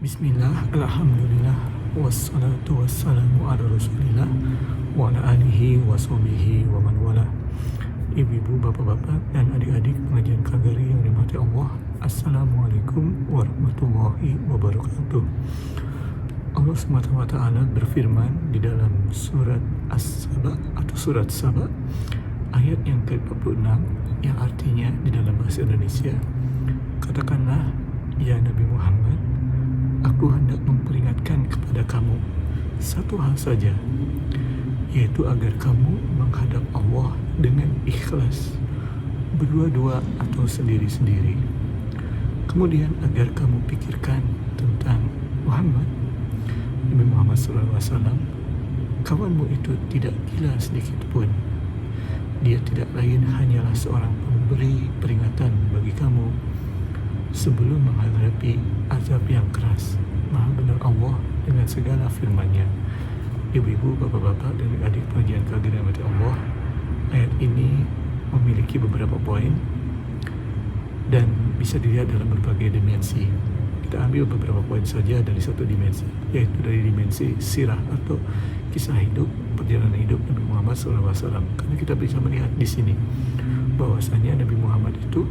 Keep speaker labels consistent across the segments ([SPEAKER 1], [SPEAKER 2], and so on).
[SPEAKER 1] Bismillah, alhamdulillah, wassalatu wassalamu ala rasulillah wa ala alihi wa sahbihi wa man wala. Ibu-ibu, bapak-bapak, dan adik-adik pengajian Kagari yang dirahmati Allah, Assalamualaikum warahmatullahi wabarakatuh. Allah SWT berfirman di dalam surat As-Saba atau surat Saba ayat yang ke-46 yang artinya di dalam bahasa Indonesia, katakanlah ya Nabi Muhammad, aku hendak memperingatkan kepada kamu satu hal saja, yaitu agar kamu menghadap Allah dengan ikhlas, berdua-dua atau sendiri-sendiri. Kemudian agar kamu pikirkan tentang Muhammad, Nabi Muhammad SAW, kawanmu itu tidak gila sedikit pun. Dia tidak lain hanyalah seorang pemberi peringatan bagi kamu sebelum menghadapi azab yang keras. Maha benar Allah dengan segala firman-Nya. Ibu-ibu, bapak-bapak, dan adik pengajian Kagari yang dirahmati Allah, ayat ini memiliki beberapa poin dan bisa dilihat dalam berbagai dimensi. Kita ambil beberapa poin saja dari satu dimensi, yaitu dari dimensi sirah atau kisah hidup, perjalanan hidup Nabi Muhammad SAW. Karena kita bisa melihat di sini bahwasanya Nabi Muhammad itu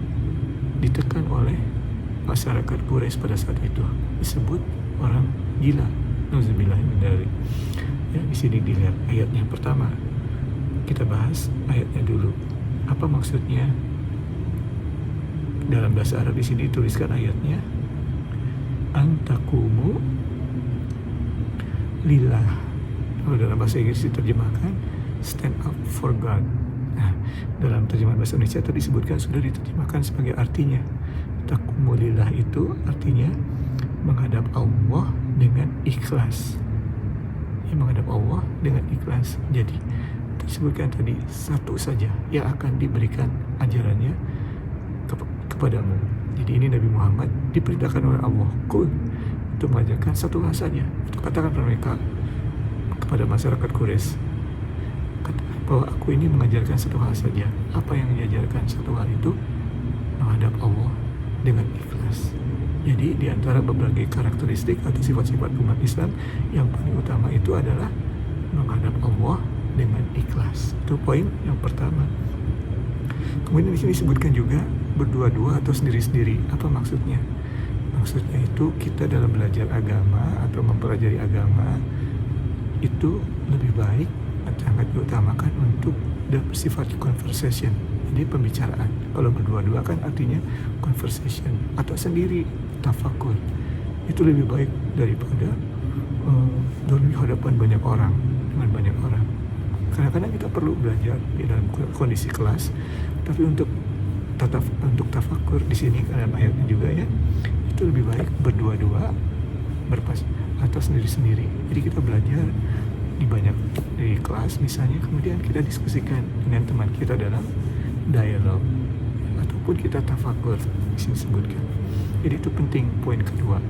[SPEAKER 1] ditekan oleh masyarakat Quraisy pada saat itu, disebut orang gila. Nauzubillah min dzalik. Ya, di sini dilihat ayat yang pertama. Kita bahas ayatnya dulu. Apa maksudnya? Dalam bahasa Arab di sini dituliskan ayatnya, antakumu lillah. Kalau dalam bahasa Inggris diterjemahkan stand up for God. Nah, dalam terjemahan bahasa Indonesia tadi disebutkan sudah diterjemahkan sebagai artinya. Takumu lillah itu artinya menghadap Allah dengan ikhlas. Ya, menghadap Allah dengan ikhlas. Jadi disebutkan tadi satu saja yang akan diberikan ajarannya kepadamu. Jadi ini Nabi Muhammad diperintahkan oleh Allah untuk mengajarkan satu hal saja. Untuk katakan mereka kepada masyarakat Quraisy bahwa aku ini mengajarkan satu hal saja. Apa yang diajarkan satu hal itu? Menghadap Allah dengan ikhlas. Jadi di antara berbagai karakteristik atau sifat-sifat umat Islam yang paling utama itu adalah menghadap Allah dengan ikhlas. Itu poin yang pertama. Kemudian di sini disebutkan juga berdua-dua atau sendiri-sendiri. Apa maksudnya? Maksudnya itu kita dalam belajar agama atau mempelajari agama itu lebih baik sangat diutamakan untuk bersifat conversation. Jadi pembicaraan. Kalau berdua-dua kan artinya conversation, atau sendiri tafakur. Itu lebih baik daripada di hadapan banyak orang, dengan banyak orang. Kadang-kadang kita perlu belajar di dalam kondisi kelas, tapi untuk tafakur di sini dalam ayatnya juga ya, itu lebih baik berdua-dua, atau sendiri-sendiri. Jadi kita belajar di kelas misalnya, kemudian kita diskusikan dengan teman kita dalam dialog, ataupun kita tafakur di sini sebutkan. Jadi itu penting, poin kedua.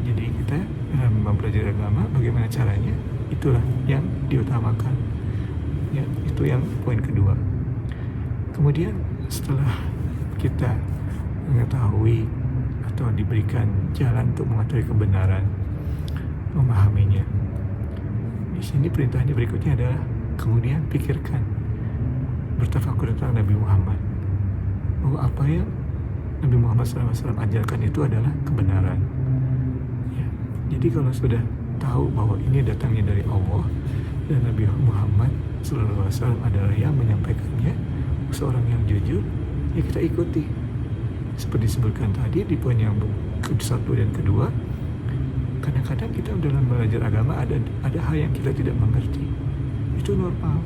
[SPEAKER 1] Jadi kita dalam mempelajari agama bagaimana caranya, itulah yang diutamakan. Ya, itu yang poin kedua. Kemudian setelah kita mengetahui atau diberikan jalan untuk mengetahui kebenaran, memahaminya, di sini perintahnya berikutnya adalah kemudian pikirkan, bertafakur tentang Nabi Muhammad, bahwa apa yang Nabi Muhammad SAW ajarkan itu adalah kebenaran. Ya, jadi kalau sudah tahu bahwa ini datangnya dari Allah dan Nabi Muhammad SAW adalah yang menyampaikannya, seorang yang jujur, ya kita ikuti. Seperti disebutkan tadi di poin yang ke-1 dan kedua, kadang-kadang kita dalam belajar agama ada hal yang kita tidak mengerti. Itu normal.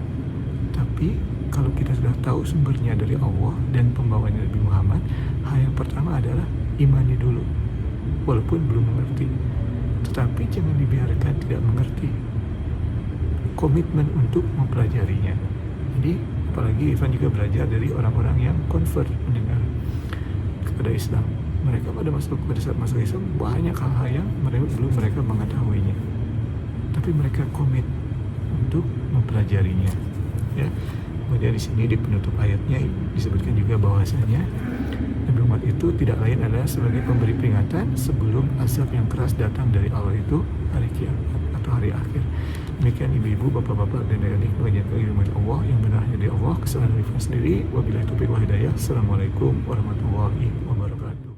[SPEAKER 1] Tapi kalau kita sudah tahu sumbernya dari Allah dan pembawanya Nabi Muhammad, hal yang pertama adalah imani dulu, walaupun belum mengerti. Tetapi jangan dibiarkan tidak mengerti. Komitmen untuk mempelajarinya. Jadi apalagi Ivan juga belajar dari orang-orang yang convert, mendengar kepada Islam. Mereka pada saat masuk Islam banyak hal-hal yang belum mereka mengetahuinya, tapi mereka komit untuk mempelajarinya. Ya, kemudian di sini di penutup ayatnya disebutkan juga bahwasanya Nabi umat itu tidak lain adalah sebagai pemberi peringatan sebelum azab yang keras datang dari Allah itu hari kiamat atau hari akhir. Demikian ibu-ibu, bapak-bapak dan adik-adik pengajian keilmuan Allah yang benar dari Allah, kesalahan dari sendiri. Wabillahi taufiq wal hidayah. Assalamualaikum warahmatullahi wabarakatuh.